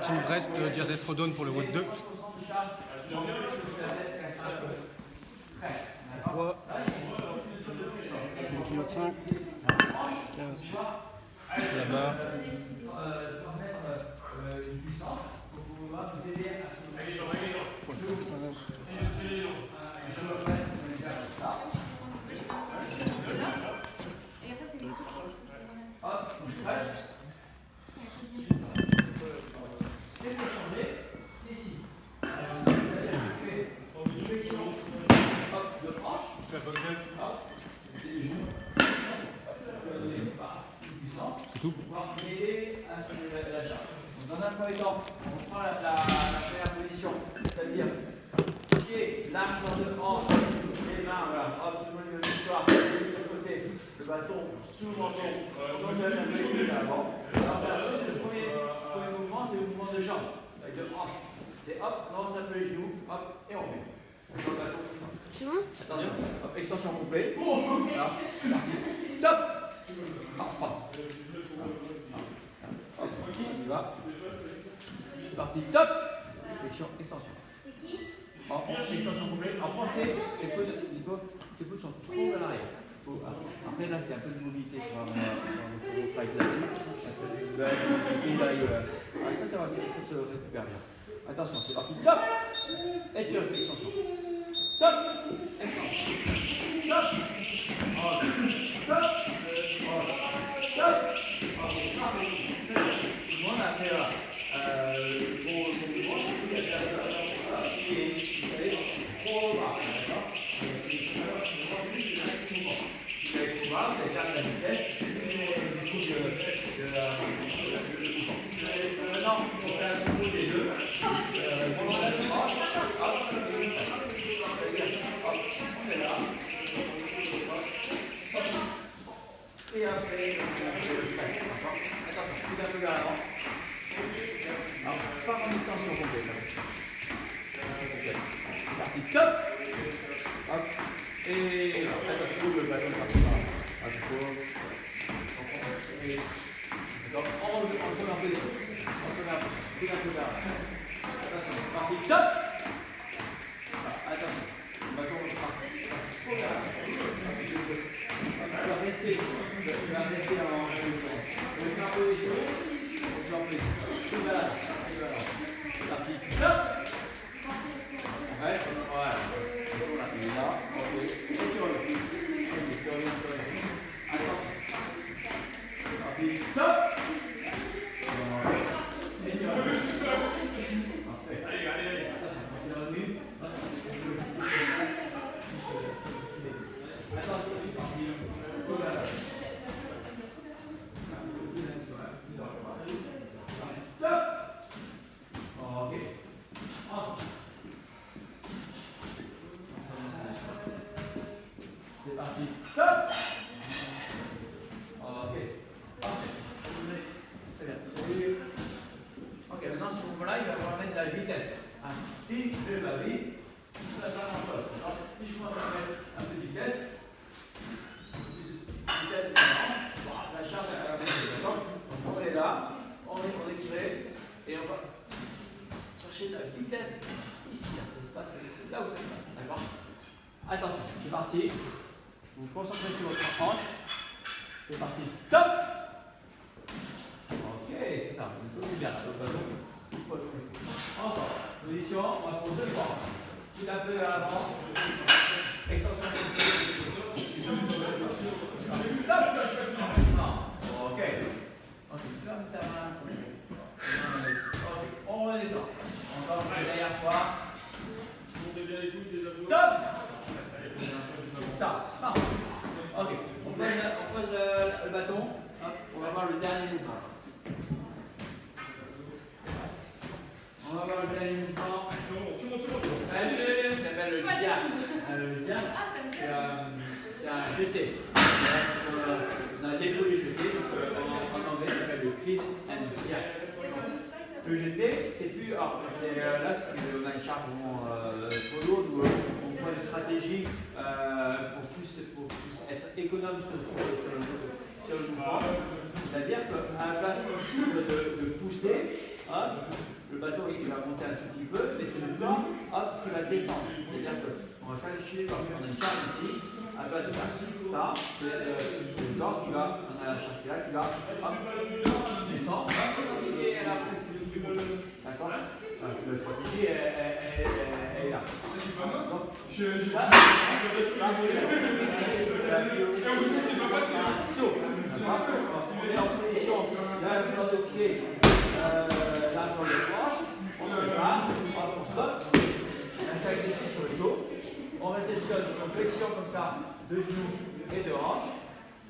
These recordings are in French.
team Brest, Diazès Rodon pour le WOD 2. Poids 1,5 kg, 15 la barre. C'est tout. Dans un premier temps, on prend la première position, c'est-à-dire pied, largeur de hanche, les mains, voilà, hop, toujours le même histoire, de l'autre côté, le bâton sous le menton, on engage un peu les avant. Alors là, c'est le premier mouvement, c'est le mouvement de jambe, avec de hanche. C'est hop, on lance un peu les genoux, hop, et on met. Sur le bâton, bouge pas. C'est bon? Attention, hop, extension complète. Voilà, c'est parti. Top! Hop, on y va. C'est parti, top! Flexion, extension. C'est qui? Extension complète. Alors pensez, tes coudes sont trop à l'arrière. Après là, c'est un peu de mobilité pour avoir fight là-dessus. Un peu de mobilité là. Ça se récupère bien. Attention, c'est parti, top! Et tu refais extension. Top! Extension. Top! Top! Top! On a fait le gros mouvement, il y a trop bas, d'accord? Vous allez pouvoir, vous allez faire de la vitesse, du coup maintenant, on fait un coup des deux. On enlève les manches, hop, on est là. Et après, attention, tout un peu vers l'avant. Alors, pas en extension complète. C'est parti, top! Hop. Et attention, le bâton par-là. On se met en position. On se met un peu vers là. Attention, c'est parti, top! Attention, le bâton part. Tu vas rester en position. On se met en position. On se met en position. Tout va là. C'est parti. Top. Ouais, voilà. Il est là. Ok. Et tu reviens. Ok, tu reviens. Attention. C'est parti. Top. Et tu reviens. Parfait. Allez. Attention, quand tu es revenu. Attention, c'est parti. Voilà. Top. Ok. C'est parti. Top. Ok. Parfait. Très bien. Ok, maintenant ce mouvement-là, il va falloir mettre de la vitesse. Si je vais vite, je vais faire un peu. Alors, si je commence à mettre un peu de vitesse, la charge à la montée, d'accord? Donc on est là, on est prêt, et on va chercher de la vitesse ici, c'est là où ça se passe, d'accord? Attention, c'est parti. Vous vous concentrez sur votre hanche. C'est parti. Top! Ok, c'est ça, vous pouvez bien là, le ballon. Encore, position, on va pour deux fois. Tout un peu vers l'avant. Extension ok. Ok, comme ta main. Ok, on redescend. Encore la dernière fois. Top! Stop. Ok, on pose le bâton. Hop, on va voir le dernier mouvement. On va voir le dernier mouvement. Ça s'appelle le jab. Le jab, c'est un jeté. On a l'épaulé jeté, donc en anglais ça s'appelle le clean and jab. Le jeté, c'est plus. Alors, là, on a une charte polo où on prend une stratégie pour plus être économe sur le mouvement. C'est-à-dire qu'à la place de pousser, tout petit peu, mais c'est le corps qui va descendre. C'est-à-dire qu'on va faire les chier comme on a une charge ici, à la place de faire ça, c'est le corps qui va, on a la charge qui est là, qui va descendre, et elle a c'est le qui monte. D'accord? Le stratégie est là. Donc, saut. On est en position largeur de pied, largeur de hanche, on se prépare, on saute, un sac ici sur le dos, on réceptionne en flexion comme ça de genoux et de hanches,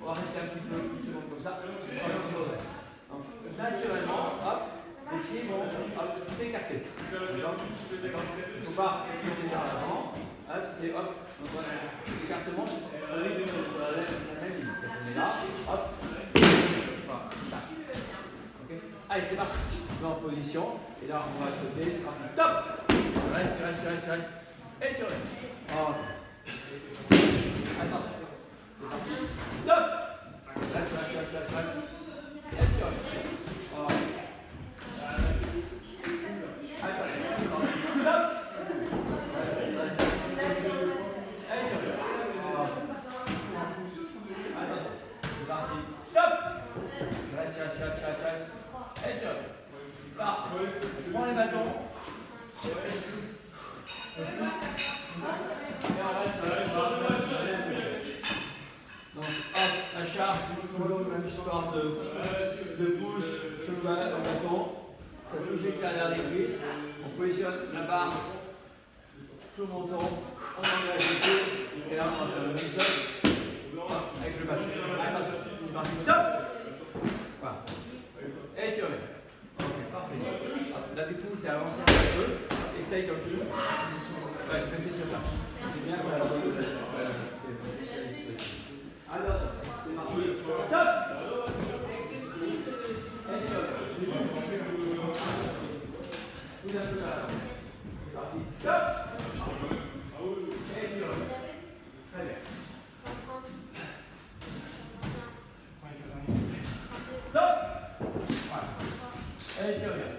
on va rester un petit peu, une seconde comme ça, on va sur le reste. Donc, naturellement, hop, les pieds vont s'écarter. Il ne faut pas tourner vers l'avant, hop, c'est hop, donc on a l'écartement, on est sur la même ligne. On est là, hop, voilà, tac. Okay. Allez, c'est parti. On est en position, et là on va sauter, c'est parti. Top! Tu restes. Et tu restes. Okay. Attention. C'est parti. Top! Reste. Et tu restes. Okay. Attention. Top! Parfait. Prends les bâtons. Et on reste. Donc, hop, achat, même histoire de pouce sur le bâton. Ça touche l'extérieur des cuisses. On positionne la barre sous le menton. On engage les pieds. Et là, on va faire le même chose. Avec le bâton. Attention, c'est parti. Top! Voilà. Et tu remets. Ok, parfait. Là, du coup, tu as avancé un petit peu. Essaye comme tu veux. Ouais, presser sur ta. C'est bien, ça. Alors, c'est parti. Top! Et tu remets. Pousse un peu par là. C'est parti. Top! Et tu remets. Très bien. Top! Voilà. Et tu reviens.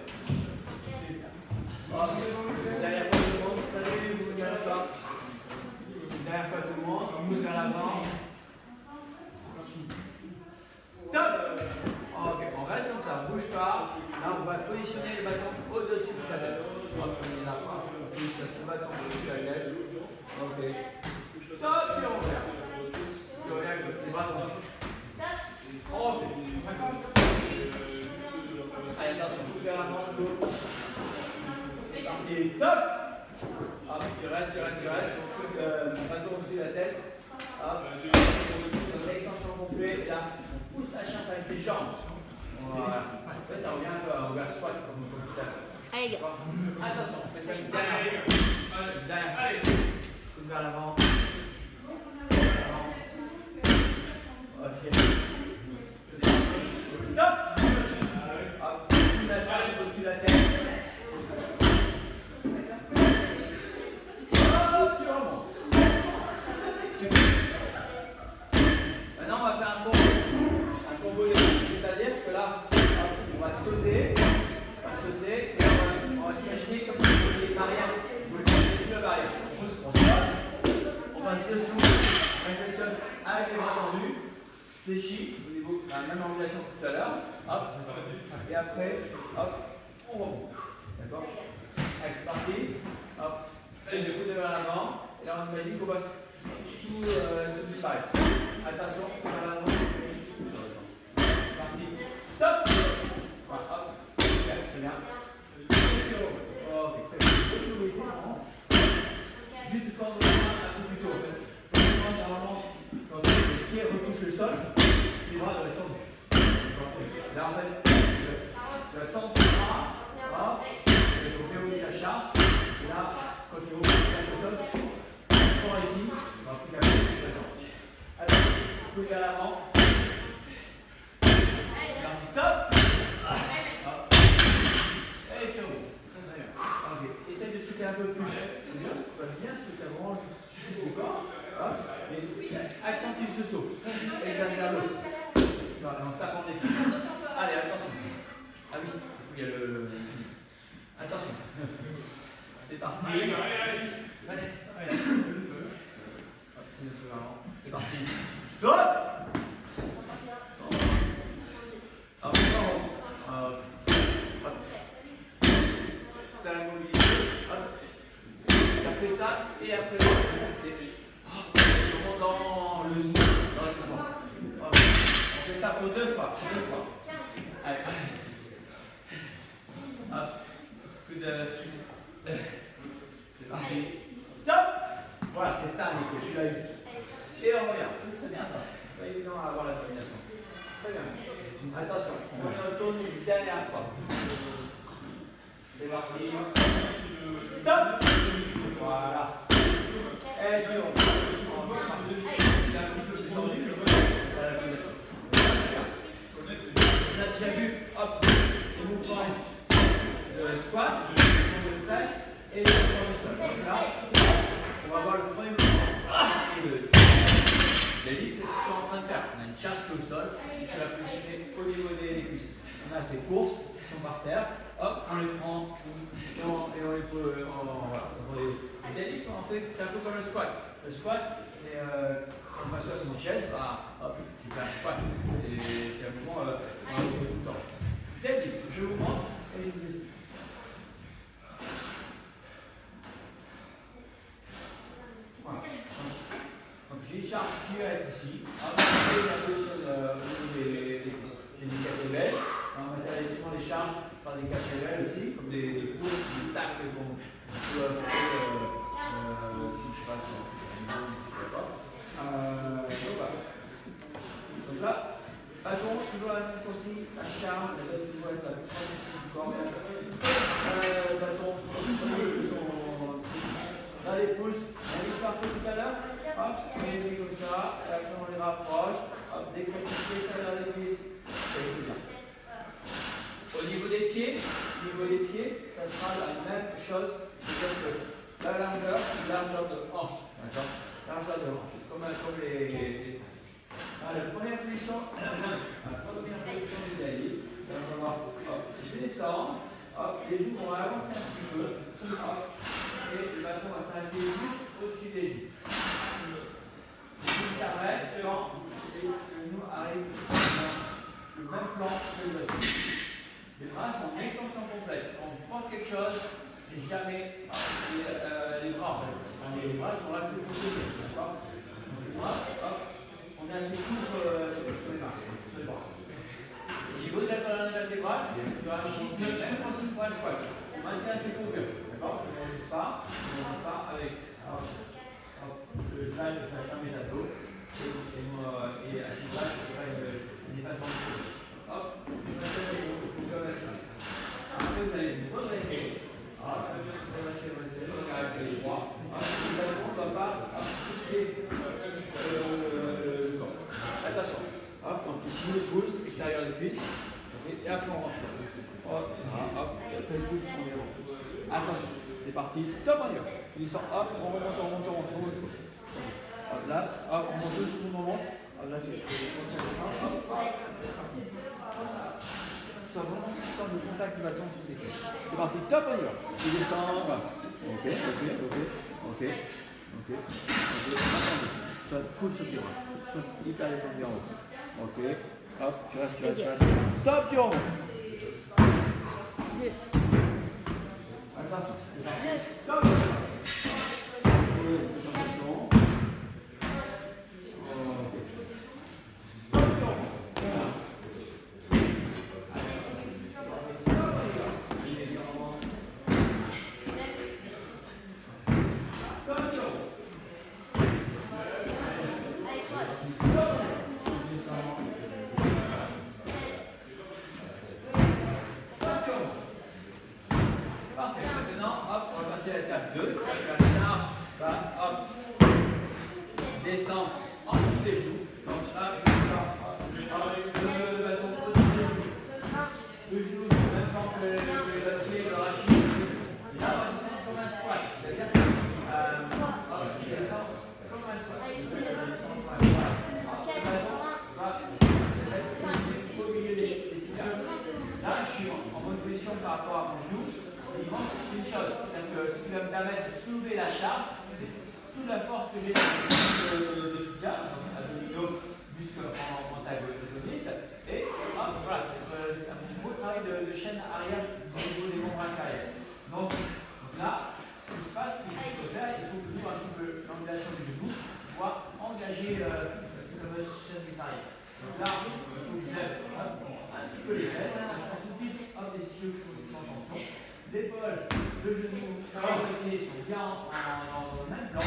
Derrière fois tout le monde, salut, vous regardez pas. Derrière fois tout le monde, on bouge vers l'avant. Top! Ok, on reste comme ça, on bouge pas. Là, on va positionner le bâton au-dessus de sa tête. Hop, on est là, on positionne le bâton au-dessus de la tête. Ok. Top, puis on revient. Tu reviens avec les bras tendus. Ok. Allez, attention, bouge vers l'avant, le dos. Et top! Hop, tu restes. Bâton au-dessus de la tête. Hop. Donc, l'extension complète. Et là, on pousse la chatte avec ses jambes. Voilà. En fait, ça revient un peu à ouvert squat comme on fait tout à l'heure. Attention, on fait ça une dernière fois. Allez. Pousse vers l'avant. Ok. Top! Hop. La chatte au-dessus de la tête. Maintenant, on va faire un combo c'est-à-dire que là, on va sauter, et on va s'imaginer comme des barrières. Vous le mettez sur la barrière. On saute, on va dessous, on réceptionne avec les bras tendus, fléchis au niveau de la même angulation que tout à l'heure. Hop, et après, hop, on remonte. D'accord? Allez, c'est parti. Hop, et le coude vers l'avant. Et là, on imagine qu'on passe sous ce pareil. Attention, vers l'avant. C'est parti. Stop! Voilà, hop. Très bien. Ok, très bien. Juste quand on va un peu plus tôt. Normalement, quand les pieds retouchent le sol, les bras doivent être tendus. Là, en fait, tu vas tendre tes bras. Hop. Tu vas ouvrir la charge. Et là, quand tu ouvres le sol, ici, on va plus calmer le présent. Allez, pousse vers l'avant. Top! Hop. Et puis on roule. Très bien. Ok. Essaye de sauter un peu plus. C'est bien. Tu vas bien sauter vraiment le corps. Hop. Et accentue ce saut. Exagère l'autre. On tape en équipe. Allez, attention. Ah oui, il y a le. Attention. C'est parti. C'est parti. Stop. Hop, hop. T'as la mobilité. Hop. T'as fait ça et après on dans le sou. On fait ça pour deux fois. Allez. Hop. Coup de. C'est parti. Top. Voilà, c'est ça, Nico. Tu l'as eu. Et on revient. Très bien ça. C'est pas évident à avoir la domination. Très bien. Attention, on retourne une dernière fois. C'est parti. Top. Voilà. Et tu on a déjà vu, hop, les mouvements de squat, de flash et le mouvement du sol. Donc là, on va voir le premier mouvement et le deadlift, c'est ce qu'on est en train de faire. On a une charge au sol, il faut la positionner au niveau des cuisses. On a ces courses qui sont par terre, hop, on les prend et on les peut. Voilà. Les deadlifts, en fait, c'est un peu comme le squat. Le squat, c'est quand on m'assoit sur une chaise, bah, hop, tu fais un squat. Et c'est un mouvement qu'on va retrouver tout le temps. Deadlift, je vous montre. Voilà. Donc j'ai une charge qui va être ici. Hop, et la position au niveau des cuisses. J'ai des kettlebells. On matérialise souvent les charges par des kettlebells aussi, comme des courses, des sacs qu'on peut apporter si je passe sur donc là, bâton, toujours la même consigne, la charge, la bête doit être la plus proche du corps. Bâton, dans les pouces, on les fait tout à l'heure, hop, on les met comme ça, et après on les rapproche, hop, dès que ça touche ça vers les cuisses, c'est bien. Au niveau des pieds, ça sera la même chose, c'est-à-dire que la largeur, c'est la largeur de hanche, d'accord? Largeur de hanche, comme les. La première position du deadlift, on va voir, hop, je descends, hop, les genoux vont avancer un petit peu, hop, et le bâton va s'arrêter juste au-dessus des genoux. Les genoux s'arrêtent, et le genou arrive le même plan que le bâton. Les bras sont en extension complète. Quand on porte quelque chose, c'est jamais les bras en fait. Les bras sont là pour protéger. D'accord? Les bras, hop, on est assez court sur les bras. Au niveau de la colonne vertébrale, je vais agir le même principe pour un squat. On maintient ses courbures. D'accord? Je ne monte pas avec. Hop, je lâche, ça ferme mes abdos. Et à ce moment-là, je fais un dépassement de courbure. Hop, après vous allez vous redresser. Redresser, regardez les droits. Le bâton ne doit pas quitter le corps. Attention. Hop, donc ici le pouce, extérieur des cuisses. Et après on rentre. Hop, hop, et après le pouce, on y rentre. Attention, c'est parti. Top, on y va. Il sort, hop, on remonte. Hop, là, hop, on monte tout le moment. Hop, là, tu sort le contact du bâton sur tes cuisses. C'est parti, top, on y va. Tu descends, voilà. Ok. Soit cool sur tes bras. Soit hyper détendu en haut. Ok. Hop, tu restes. Top, tu remontes. 2. Attention, c'est parti. Top. Parfait. Maintenant, hop, on va passer à l'étape 2. La charge va, hop, descendre en dessous des genoux. Donc là, le bâton au-dessus des genoux. Le genou, c'est même temps que le pied, le rachis. Là, on va descendre comme un squat. C'est-à-dire que, hop, il descend comme un squat. Le bâton va être au milieu des pieds. Là, je suis en bonne position par rapport à mon genou. il manque une chose. C'est-à-dire que ce qui va me permettre de soulever la charte, c'est toute la force que j'ai de soutien, donc abdominaux, muscles antagonistes, et voilà, c'est un beau travail de chaîne arrière au niveau des membres inférieurs. Donc là, ce qui se passe, ce qu'il faut faire, il faut que je joue un petit peu l'angulation du genou pour pouvoir engager cette fameuse chaîne arrière. Donc là, il faut que je lève un petit peu les fesses, je sens tout de suite les ischios qui sont en tension. L'épaule, le genou, les pieds sont bien dans le même plan.